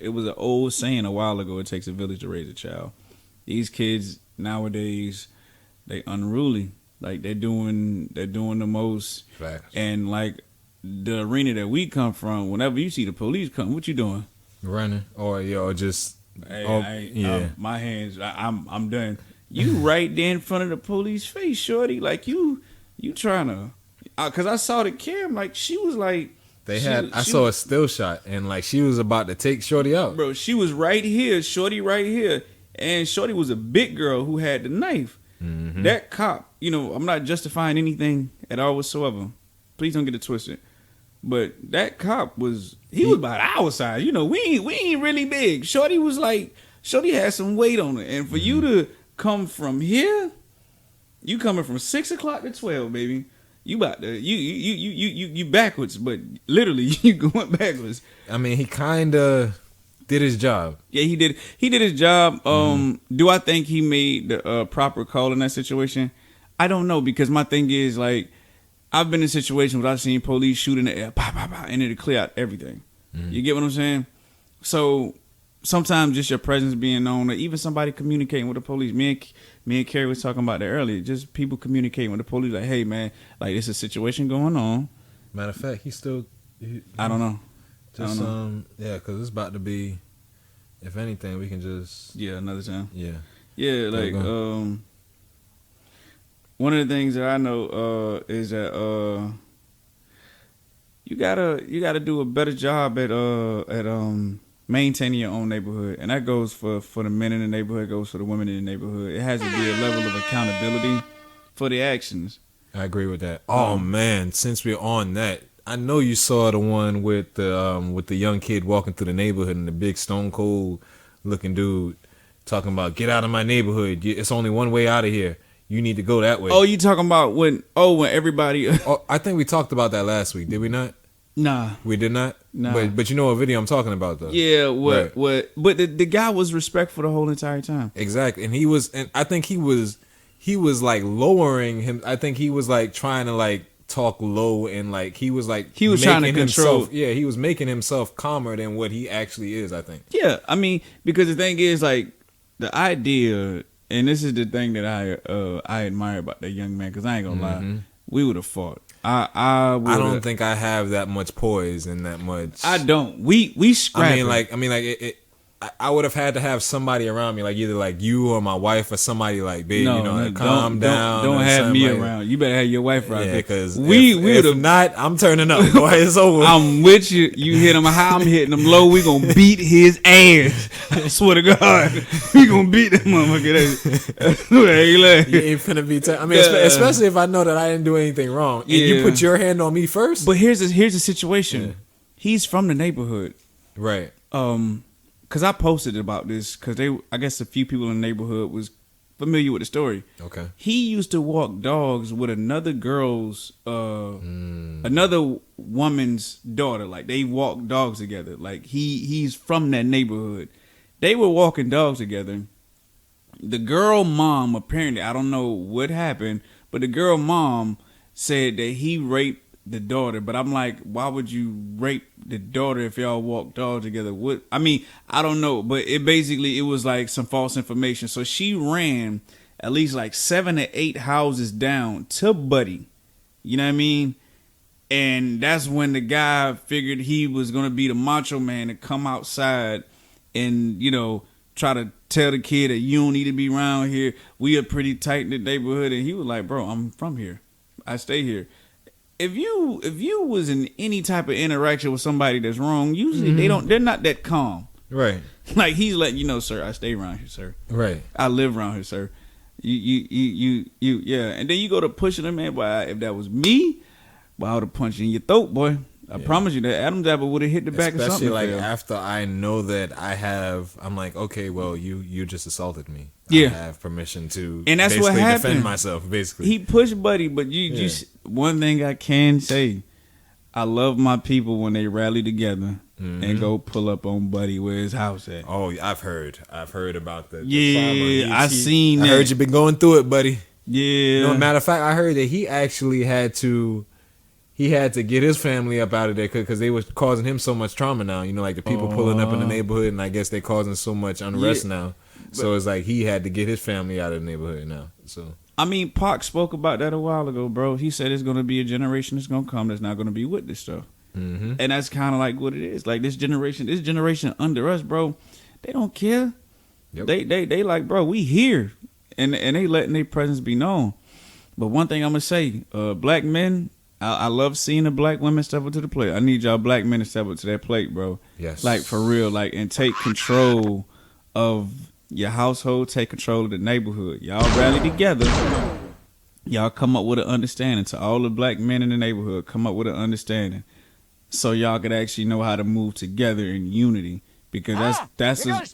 B: was an old saying a while ago. It takes a village to raise a child. These kids nowadays, they unruly. Like, they're doing the most.
A: Facts.
B: And like the arena that we come from, whenever you see the police come, what you doing?
A: Running, or just
B: my hands. I'm done. You right there in front of the police face, shorty. Like, you trying to? Cause I saw the cam. Like, she was like.
A: I saw a still shot, and like she was about to take shorty out.
B: Bro, she was right here, shorty right here, and shorty was a big girl who had the knife. That cop, I'm not justifying anything at all whatsoever. Please don't get it twisted. But that cop was about our size. We ain't really big. Shorty had some weight on it. And for you to come from here, you coming from 6 o'clock to 12, baby. You about to you backwards, but literally you going backwards.
A: I mean, he kinda did his job.
B: Yeah, he did his job. Do I think he made the proper call in that situation? I don't know, because my thing is, like, I've been in situations where I've seen police shoot in the air, bah, bah, bah, and it'll clear out everything. You get what I'm saying? So sometimes just your presence being known, or even somebody communicating with the police. Me and Carrie was talking about that earlier. Just people communicating with the police, like, hey man, like, there's a situation going on.
A: Matter of fact,
B: I don't know.
A: Because it's about to be. If anything, we can just
B: another time.
A: Yeah,
B: like one of the things that I know is that you gotta do a better job at maintaining your own neighborhood, and that goes for the men in the neighborhood, goes for the women in the neighborhood. It has to be a level of accountability for the actions.
A: I agree with that. Oh man, since we're on that, I know you saw the one with the young kid walking through the neighborhood and the big stone cold looking dude talking about, get out of my neighborhood. It's only one way out of here. You need to go that way.
B: Oh, you talking about when everybody?
A: I think we talked about that last week. Did we not?
B: Nah,
A: we did not.
B: Nah,
A: but you know what video I'm talking about though.
B: Yeah, what? But the guy was respectful the whole entire time.
A: Exactly, and I think he was like lowering him. I think he was like trying to like talk low, and like he was trying to control. He was making himself calmer than what he actually is, I think.
B: Yeah, I mean, because the thing is, like, the idea, and this is the thing that I admire about that young man, because I ain't gonna lie, we would have fought. I
A: don't think I have that much poise and that much.
B: I don't. We scrap.
A: I would have had to have somebody around me, like either like you or my wife or somebody, like, babe, calm down.
B: Don't have me around. You better have your wife around.
A: Yeah, because if not, I'm turning up. Boy, it's over.
B: I'm with you. You hit him high, I'm hitting him low. We gonna beat his ass. I swear to God, we gonna beat that motherfucker.
A: You ain't finna be. Especially if I know that I didn't do anything wrong. And you put your hand on me first.
B: But here's the situation. Yeah. He's from the neighborhood,
A: right?
B: Because I posted about this because I guess a few people in the neighborhood was familiar with the story.
A: Okay.
B: He used to walk dogs with another woman's daughter. Like, they walk dogs together. Like, he's from that neighborhood. They were walking dogs together. The girl mom, apparently, I don't know what happened, but the girl mom said that he raped the daughter. But I'm like, why would you rape the daughter if y'all walk dogs together? What? I mean, I don't know, but it was like some false information. So she ran at least like 7 to 8 houses down to Buddy. You know what I mean? And that's when the guy figured he was gonna be the macho man to come outside and, try to tell the kid that you don't need to be around here. We are pretty tight in the neighborhood. And he was like, bro, I'm from here. I stay here. if you was in any type of interaction with somebody that's wrong, usually they're not that calm.
A: Right.
B: Like he's letting you know, sir, I stay around here, sir.
A: Right.
B: I live around here, sir. You yeah. And then you go to pushing them, man. Boy, if that was me, boy, I would have punched you in your throat, boy. I promise you that Adam's apple would have hit the back of something.
A: Especially like after I know that I'm like, okay, well, you just assaulted me.
B: Yeah.
A: I have permission to
B: and that's
A: basically
B: what happened.
A: defend myself, basically.
B: He pushed Buddy, but you one thing I can say, I love my people when they rally together and go pull up on Buddy where his house at.
A: Oh, I've heard about the
B: trauma. I seen that.
A: I heard you been going through it, buddy.
B: Yeah.
A: No, matter of fact, I heard that he actually had to get his family up out of there because they was causing him so much trauma now. You know, like the people pulling up in the neighborhood, and I guess they causing so much unrest now. So it's like he had to get his family out of the neighborhood now. So
B: I mean, Pac spoke about that a while ago, bro. He said it's going to be a generation that's going to come that's not going to be with this stuff. And that's kind of like what it is. Like this generation under us, bro, they don't care. Yep. They like, bro, we here. And they letting their presence be known. But one thing I'm going to say, black men, I love seeing the black women step up to the plate. I need y'all black men to step up to that plate, bro.
A: Yes.
B: Like, for real. Like, and take control of your household, take control of the neighborhood. Y'all rally together. Y'all come up with an understanding. To all the black men in the neighborhood, come up with an understanding. So y'all could actually know how to move together in unity. Because that's what's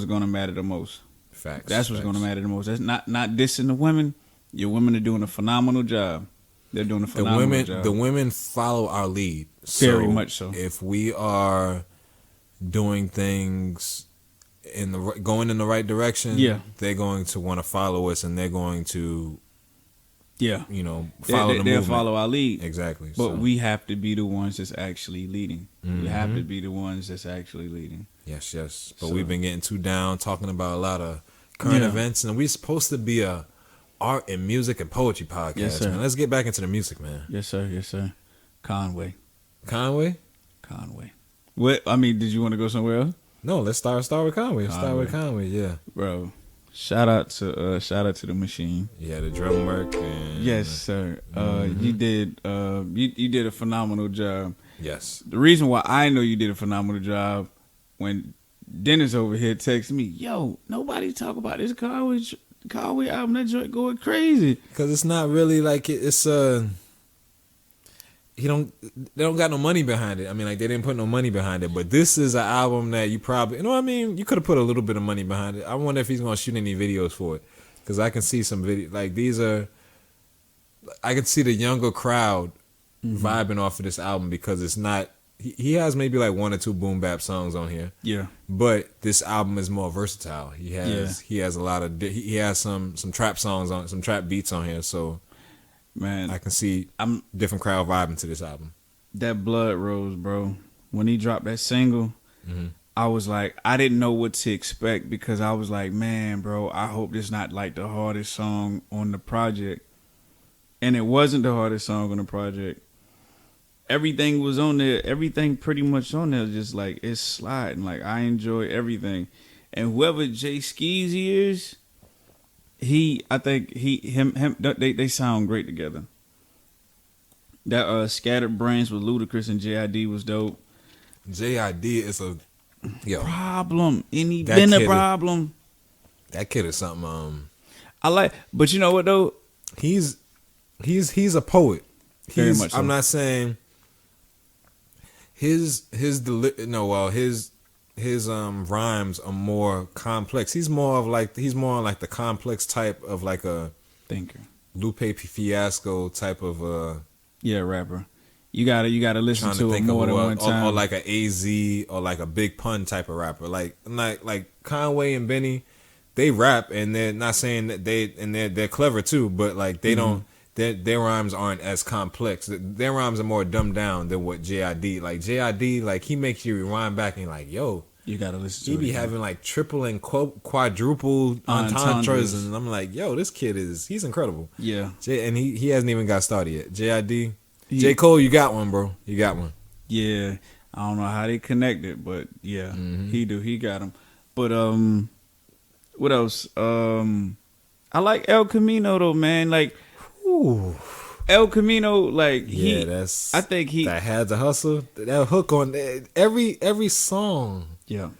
B: going to matter the most.
A: Facts.
B: That's what's going to matter the most. That's not dissing the women. Your women are doing a phenomenal job. They're doing a phenomenal job.
A: The women follow our lead.
B: Very much so.
A: If we are doing things going in the right direction, they're going to want to follow us, and they're going to, follow the movement.
B: They'll follow our lead.
A: Exactly.
B: But we have to be the ones that's actually leading. We have to be the ones that's actually leading.
A: Yes. But we've been getting too down talking about a lot of current events, and we're supposed to be a art and music and poetry podcast. Yes, sir. Man. Let's get back into the music, man.
B: Yes, sir. Conway. What? I mean, did you want to go somewhere else?
A: No, let's start with Conway. Start with Conway, yeah.
B: Bro, shout out to the machine.
A: Yeah, the drum work. And,
B: yes, sir. You did a phenomenal job.
A: Yes.
B: The reason why I know you did a phenomenal job, when Dennis over here texted me, yo, nobody talk about this Conway album. That joint going crazy.
A: Because it's not really like it's they don't got no money behind it. I mean, like, they didn't put no money behind it. But this is an album that you probably, you know what I mean? You could have put a little bit of money behind it. I wonder if he's going to shoot any videos for it. Because I can see some video, like, I can see the younger crowd vibing off of this album, because it's not, he has maybe like one or two boom bap songs on here. Yeah. But this album is more versatile. He has a lot of, he has some trap songs on, some trap beats on here. So, man, I can see different crowd vibing to this album.
B: That Blood Rose, bro. When he dropped that single, I was like, I didn't know what to expect, because I was like, man, bro, I hope this not like the hardest song on the project. And it wasn't the hardest song on the project. Everything was on there. Everything pretty much on there. Just like, it's sliding. Like, I enjoy everything. And whoever Jay Skeezy is, I think they sound great together. That Scattered Brains with Ludacris and JID was dope.
A: JID is a
B: problem. And he been a problem.
A: That kid is something.
B: I like, but you know what though?
A: He's a poet.
B: Very much so.
A: I'm not saying his rhymes are more complex. He's more like the complex type of like a
B: thinker.
A: Lupe Fiasco type of
B: rapper. You gotta listen to it more than one time.
A: Or like a AZ or like a Big Pun type of rapper. Like Conway and Benny, they rap, and they're not saying that they're clever too, but like they don't. Their rhymes aren't as complex. Their rhymes are more dumbed down than what JID. Like JID, like he makes you rewind back and like, yo,
B: you gotta listen to
A: it.
B: He
A: be having like triple and quadruple entendres, and I'm like, yo, this kid he's incredible. Yeah. And he hasn't even got started yet. JID, J. Cole, you got one, bro. You got one.
B: Yeah. I don't know how they connected, but yeah, he do. He got him. But what else? I like El Camino though, man. Like,
A: ooh,
B: El Camino, like
A: that's.
B: I think he
A: that had the hustle. That hook on every song.
B: Yeah.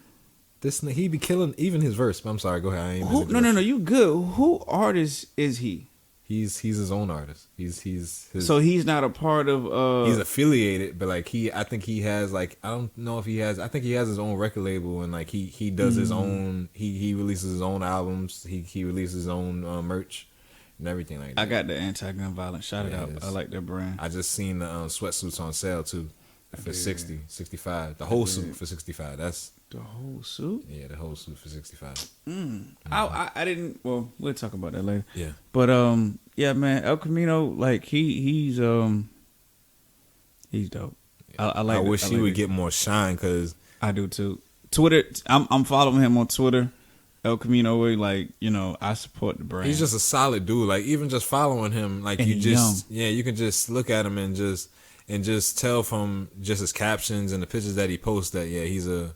A: He be killing even his verse. I'm sorry. Go ahead.
B: No. You good? Who artist is he?
A: He's his own artist. He's his.
B: So he's not a part of.
A: He's affiliated, but like I think he has like I don't know if he has. I think he has his own record label, and like he does his own. He releases his own albums. He releases his own merch and everything like that.
B: I got the anti-gun violence. Shout it out. I like that brand.
A: I just seen the sweatsuits on sale too for 60, 65. The whole suit for 65. That's
B: the whole suit.
A: Yeah, the whole suit for 65.
B: I didn't. Well, we'll talk about that later.
A: Yeah.
B: But yeah, man, El Camino, like he's dope. I like.
A: I wish he would get more shine because
B: I do too. Twitter. I'm following him on Twitter. El Camino, like, you know, I support the brand.
A: He's just a solid dude. Like even just following him, like
B: and
A: you just you can just look at him and just tell from just his captions and the pictures that he posts that he's a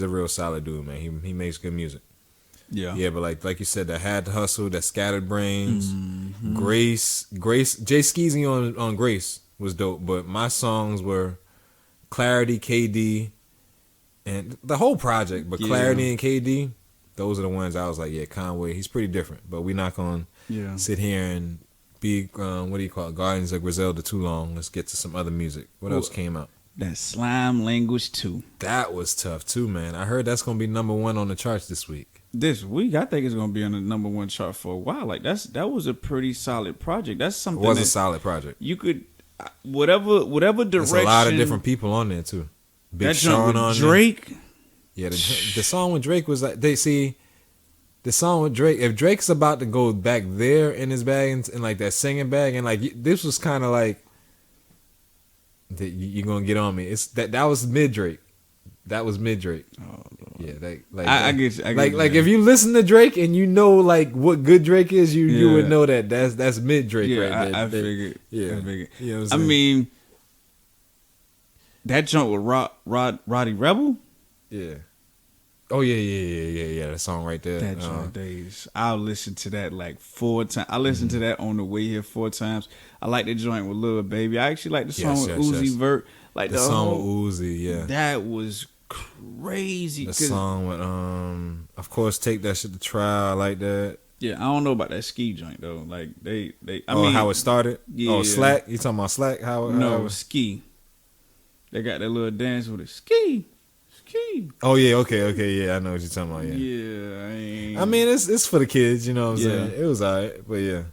A: real solid dude, man. He makes good music. Yeah, but like you said, that Had to Hustle, that Scattered Brains, Grace, Jay Skeezy on Grace was dope, but my songs were Clarity, KD, and the whole project. But Clarity and KD, those are the ones I was like, yeah, Conway, he's pretty different. But we're not gonna sit here and be what do you call it, Guardians of Griselda too long. Let's get to some other music. What else came out?
B: That Slime Language 2.
A: That was tough too, man. I heard that's gonna be #1 on the charts this week.
B: This week, I think it's gonna be on the #1 chart for a while. Like that was a pretty solid project. That's something. It
A: was a solid project.
B: You could whatever direction. There's
A: a lot of different people on there too. Big Sean on
B: Drake.
A: There. Yeah, the song with Drake was like the song with Drake. If Drake's about to go back there in his bag and like that singing bag and like this was kind of like you're gonna get on me. It's that was mid Drake. That was mid Drake. Oh, yeah,
B: I get you.
A: Like if you listen to Drake and you know like what good Drake is, you would know that's mid Drake right there.
B: I figured.
A: Yeah,
B: I figured.
A: You know what I'm saying?
B: I mean, that joint with Roddy Rebel.
A: Yeah. Oh yeah. That song right there.
B: That joint days. I'll listen to that like 4 times. I listened to that on the way here 4 times. I like the joint with Lil Baby. I actually like the song with Uzi Vert. Like the
A: song with Uzi. Yeah.
B: That was crazy.
A: The song with of course, Take That Shit to Trial. I like that.
B: Yeah, I don't know about that ski joint though. Like they. I mean,
A: how it started.
B: Yeah.
A: Oh, Slack. You talking about Slack?
B: No, Ski. They got that little dance with it. Ski.
A: Oh yeah, okay, yeah, I know what you're talking about.
B: Yeah,
A: I mean, it's for the kids, you know what I'm saying. It was alright, but yeah,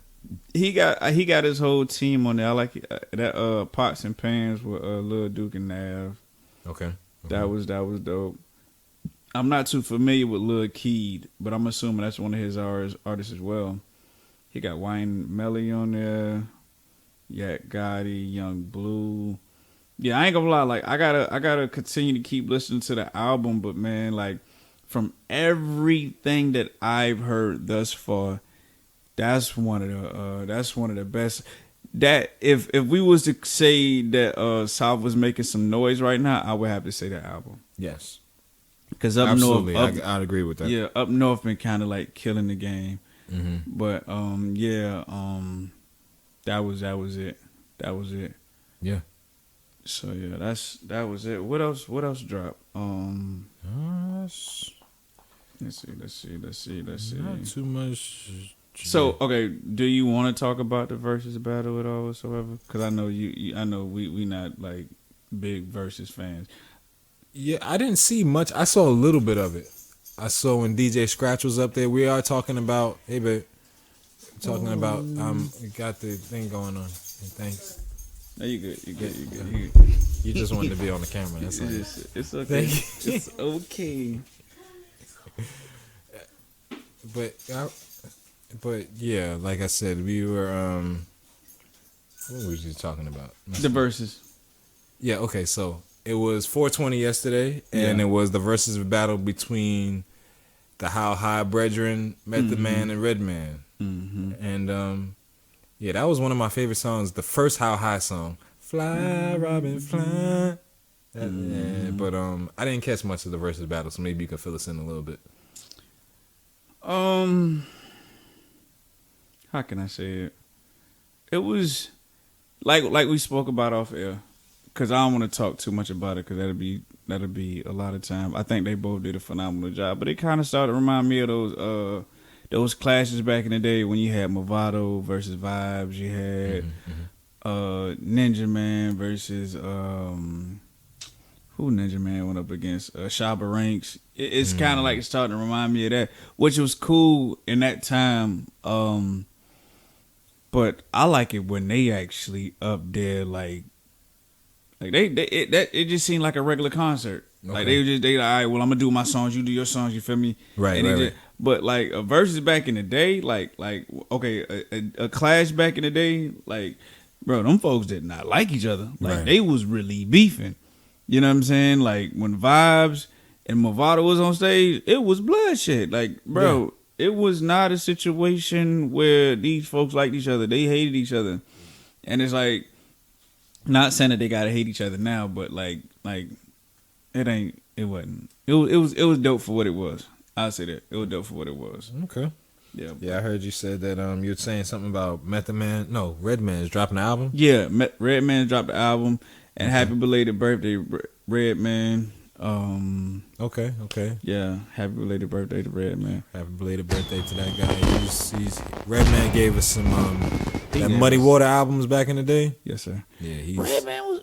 B: he got his whole team on there. I like that Pots and Pans with Lil Duke and Nav.
A: Okay,
B: that was dope. I'm not too familiar with Lil Keed, but I'm assuming that's one of his artists as well. He got Wayne Melly on there, Yak Gotti, Young Blue. Yeah, I ain't gonna lie. Like, I gotta continue to keep listening to the album, but man, like, from everything that I've heard thus far, that's one of the best. That if we was to say that South was making some noise right now, I would have to say that album.
A: Yes,
B: because up
A: absolutely,
B: north,
A: I'd agree with that.
B: Yeah, up north been kind of like killing the game, but that was it.
A: Yeah.
B: So yeah, that was it. What else dropped? Let's see.
A: Not too much.
B: So okay, do you want to talk about the versus battle at all whatsoever? Because I know I know we not like big versus fans.
A: Yeah, I didn't see much. I saw a little bit of it. I saw when DJ Scratch was up there. We are talking about. Hey, babe, we got the thing going on. Thanks.
B: No, you good.
A: You just wanted to be on the camera. That's all.
B: It's okay. It's okay.
A: But yeah, like I said, we were. What were we talking about?
B: The verses.
A: Yeah. Okay. So it was 420 yesterday, and it was the versus battle between the How High Brethren, Method Man, and Redman. And yeah, that was one of my favorite songs. The first How High song, "Fly, Robin, Fly." But I didn't catch much of the versus battle, so maybe you can fill us in a little bit.
B: How can I say it? It was like we spoke about off air, because I don't want to talk too much about it, because that'll be a lot of time. I think they both did a phenomenal job, but it kind of started to remind me of those clashes back in the day when you had Movado versus Vibes, you had Ninja Man versus who Ninja Man went up against? Shabba Ranks. It's kind of like it's starting to remind me of that, which was cool in that time. But I like it when they actually up there, like it just seemed like a regular concert. Okay. Like they all right, well, I'm gonna do my songs, you do your songs, you feel me?
A: Right,
B: and
A: right.
B: But like a versus back in the day, like okay, a clash back in the day, like bro, them folks did not like each other. Like they was really beefing. You know what I'm saying? Like when Vibes and Movado was on stage, it was bloodshed. Like, bro, it was not a situation where these folks liked each other. They hated each other. And it's like, not saying that they gotta hate each other now, but like it wasn't. It was dope for what it was. I'll say that. It was dope for what it was.
A: Okay.
B: Yeah.
A: Yeah, I heard you said that you were saying something about Method Man. No, Redman is dropping an album.
B: Yeah, Redman dropped the album. And happy belated birthday, Redman.
A: Okay.
B: Yeah, happy belated birthday to Redman.
A: Happy belated birthday to that guy. He's Redman gave us some that Muddy Water albums back in the day.
B: Yes, sir.
A: Yeah,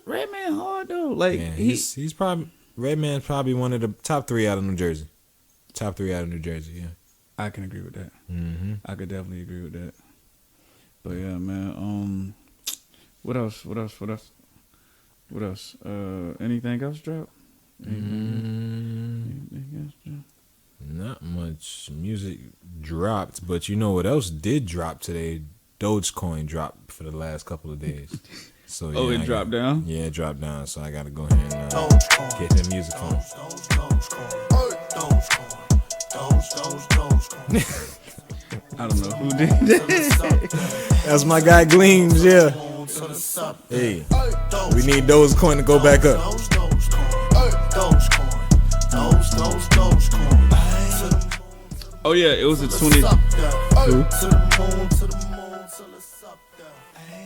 B: Redman hard though. Like
A: he's probably Redman's probably one of the top 3 out of New Jersey. Top 3 out of New Jersey. Yeah,
B: I can agree with that.
A: Mm-hmm.
B: I could definitely agree with that. But yeah, man. What else? Anything else drop? Anything else drop?
A: Not much music dropped, but you know what else did drop today? Dogecoin dropped for the last couple of days. So yeah,
B: it dropped down?
A: Yeah, it dropped down. So I got to go ahead and get the music on.
B: I don't know who did that.
A: That's my guy Gleams, yeah. Hey, we need Dogecoin to go back up.
B: Oh yeah, it was a 20.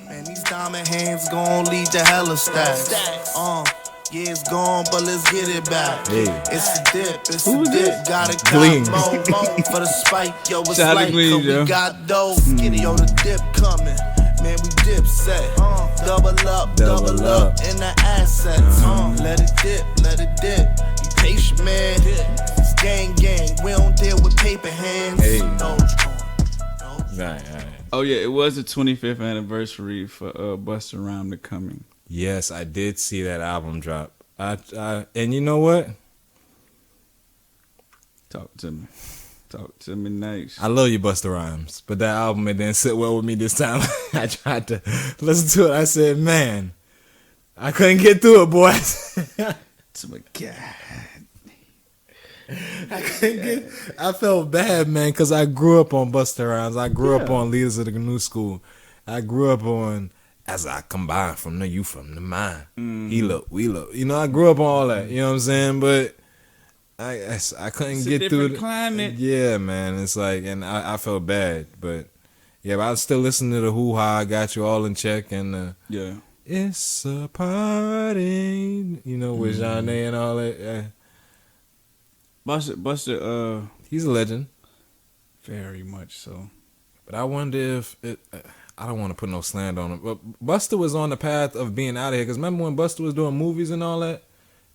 D: Man, these diamond hands gon' lead to hella stacks. Yeah, it's gone, but let's get it back.
A: Hey.
D: It's the dip, it's the dip. Gotta
A: Gleam.
D: cop more for the spike. Yo, it's
B: Shout out to
D: like,
B: Gleam,
D: we
B: yo.
D: got dough. Get it, yo, the dip coming. Man, we dip set. Double up in the assets. Let it dip. You patient, man. It's gang. We don't deal with paper hands.
A: Hey.
D: Right.
B: Oh yeah, it was the 25th anniversary for Busta Rhymes The Coming.
A: Yes, I did see that album drop. And you know what?
B: Talk to me nice.
A: I love you, Busta Rhymes, but that album it didn't sit well with me this time. I tried to listen to it. I said, man, I couldn't get through it, boy.
B: To my God.
A: I felt bad, man, because I grew up on Busta Rhymes. I grew up on Leaders of the New School. I grew up on As I Combine from the You from the Mind. He look, we look. You know, I grew up on all that. You know what I'm saying? But I couldn't get through it.
B: Climate.
A: Yeah, man. It's like, and I felt bad, but yeah, but I was still listening to the Hoo Ha. I Got You All in Check, and
B: Yeah.
A: It's a Party. You know, with Jeanne and all that. Yeah.
B: Busta,
A: He's a legend.
B: very much so.
A: But I wonder if it. I don't want to put no slander on him, but Busta was on the path of being out of here. Because remember when Busta was doing movies and all that,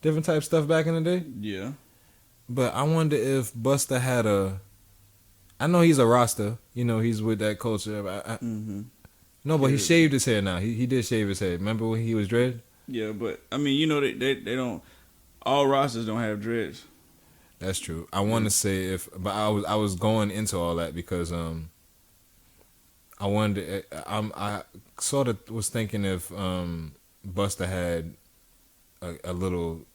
A: different type stuff back in the day.
B: Yeah.
A: But I wonder if Busta had a. I know he's a Rasta. You know, he's with that culture. No, but he shaved his hair now. He did shave his head. Remember when he was dread?
B: Yeah, but I mean, you know, they don't. All rosters don't have dreads.
A: That's true. I want to say if, but I was going into all that because I wondered. I sort of was thinking if Busta had a little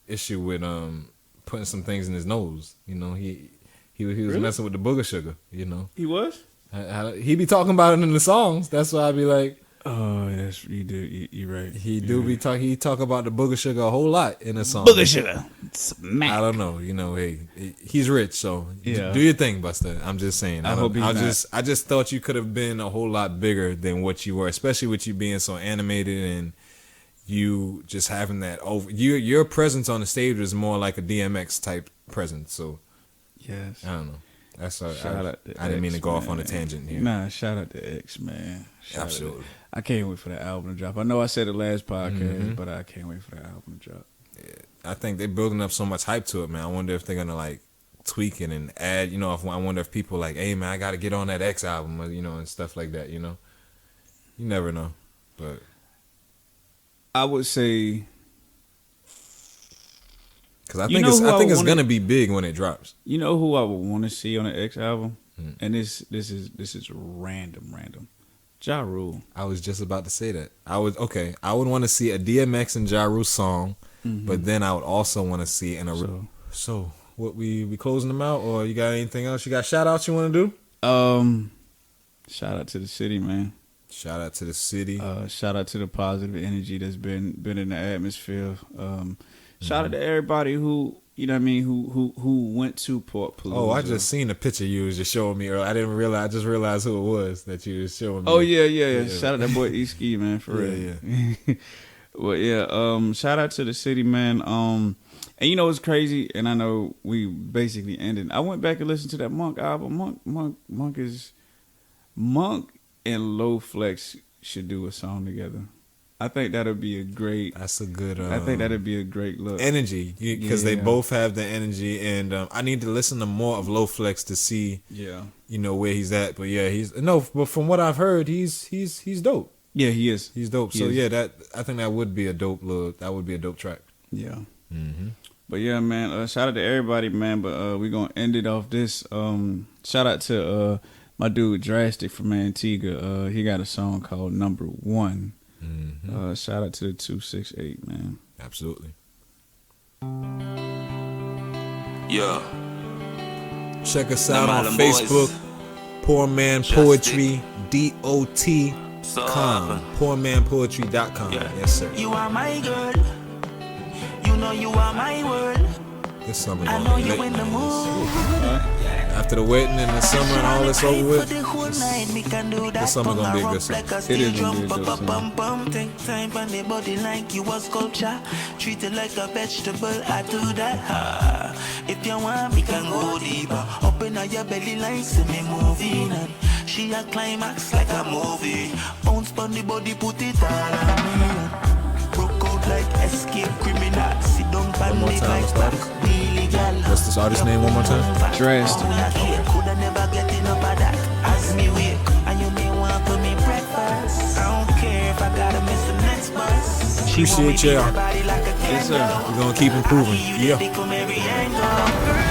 A: issue with putting some things in his nose. You know, he was
B: Really?
A: messing with the booger sugar. You know,
B: He was?
A: he be talking about it in the songs. That's why I be like,
B: Oh, that's you do. You're right.
A: He do be talk. He talk about the booger sugar a whole lot in the song.
B: Booger sugar. Smack.
A: I don't know. Hey, he's rich, so
B: Yeah.
A: do your thing, Buster. I'm just saying.
B: I hope he's not.
A: I just thought you could have been a whole lot bigger than what you were, especially with you being so animated and you just having that over. Your presence on the stage was more like a DMX type presence. So
B: Yes.
A: I don't know. That's
B: Shout out to
A: I didn't mean to go
B: X,
A: off on a
B: man.
A: tangent here.
B: Nah, shout out to X, man. Shout out to-
A: Absolutely.
B: I can't wait for the album to drop. I know I said it last podcast,
A: Mm-hmm.
B: but I can't wait for the album to drop.
A: I think they're building up so much hype to it, man. I wonder if they're gonna like tweak it and add. I wonder if people like, hey man, I got to get on that X album, and stuff like that. You never know, but
B: I would say,
A: because I think it's gonna be big when it drops.
B: you know who I would want to see on the X album,
A: Hmm.
B: and this is random. Ja Rule.
A: I was just about to say that. I would want to see a DMX and Ja Rule song, but then I would also want to see So what we closing them out, or you got anything else? You got shout outs you want to do?
B: Shout out to the city, man.
A: Shout out to the city.
B: Shout out to the positive energy that's been in the atmosphere. Shout out to everybody who who went to Pote Palooza.
A: Oh, I just seen the picture you was just showing me earlier. I didn't realize. I just realized who it was that you was showing me.
B: Oh yeah. Shout out that boy E-Ski, man, for real.
A: Yeah.
B: Well, yeah. Shout out to the city, man. And you know what's crazy? And I know we basically ended. I went back and listened to that Monk album. Monk and Low Flex should do a song together. I think that'll be a great.
A: That's a good.
B: I think that'd be a great look.
A: Energy, because they
B: Yeah.
A: both have the energy, and I need to listen to more of Low Flex to see,
B: Yeah.
A: where he's at. But yeah, but from what I've heard, he's dope.
B: Yeah, he is.
A: He's dope.
B: He
A: So
B: is.
A: yeah, I think that would be a dope track.
B: Yeah.
A: Mm-hmm.
B: But yeah, man. Shout out to everybody, man. But we're gonna end it off this. Shout out to my dude Drastic from Antigua. He got a song called Number One.
A: Mm-hmm.
B: Shout out to the 268, man.
A: Absolutely.
D: Yeah.
A: Check us
D: Them
A: out on
D: Island
A: Facebook.
D: boys.
A: Poor Man
D: Just
A: Poetry. DOT.com.
D: So,
A: PoorManPoetry.com.
D: yeah.
A: Yes, sir.
E: You are my girl. You know you are my world.
A: This summer
E: I
A: gonna
E: know
A: be
E: you
A: lit.
E: in the mood.
A: After the wedding and the summer and all this over with,
E: The whole night we can do that.
A: this summer gonna be a good summer.
E: Like a
B: It
E: steel
B: is gonna be a
E: drum,
B: good
E: pa,
B: summer.
E: pum. Take time on the body like you a sculpture. Treat it like a vegetable. I do that. If you want, we can go deeper. Open up your belly like see me moving. And she a climax like a movie. Bounce on the body, put it all on me. Broke out like escape criminal. Sit down pan
A: more
E: me
A: time,
E: like
A: stop.
E: back. Illegal.
A: What's this artist name one more time?
B: Drastic.
E: Coulda never get enough of that. As me wake, and you may want for me breakfast. I don't care if I gotta miss the next bus.
A: Appreciate y'all.
E: Body like a
B: Yes, sir.
A: We're gonna keep improving. Yeah.
E: They come every angle.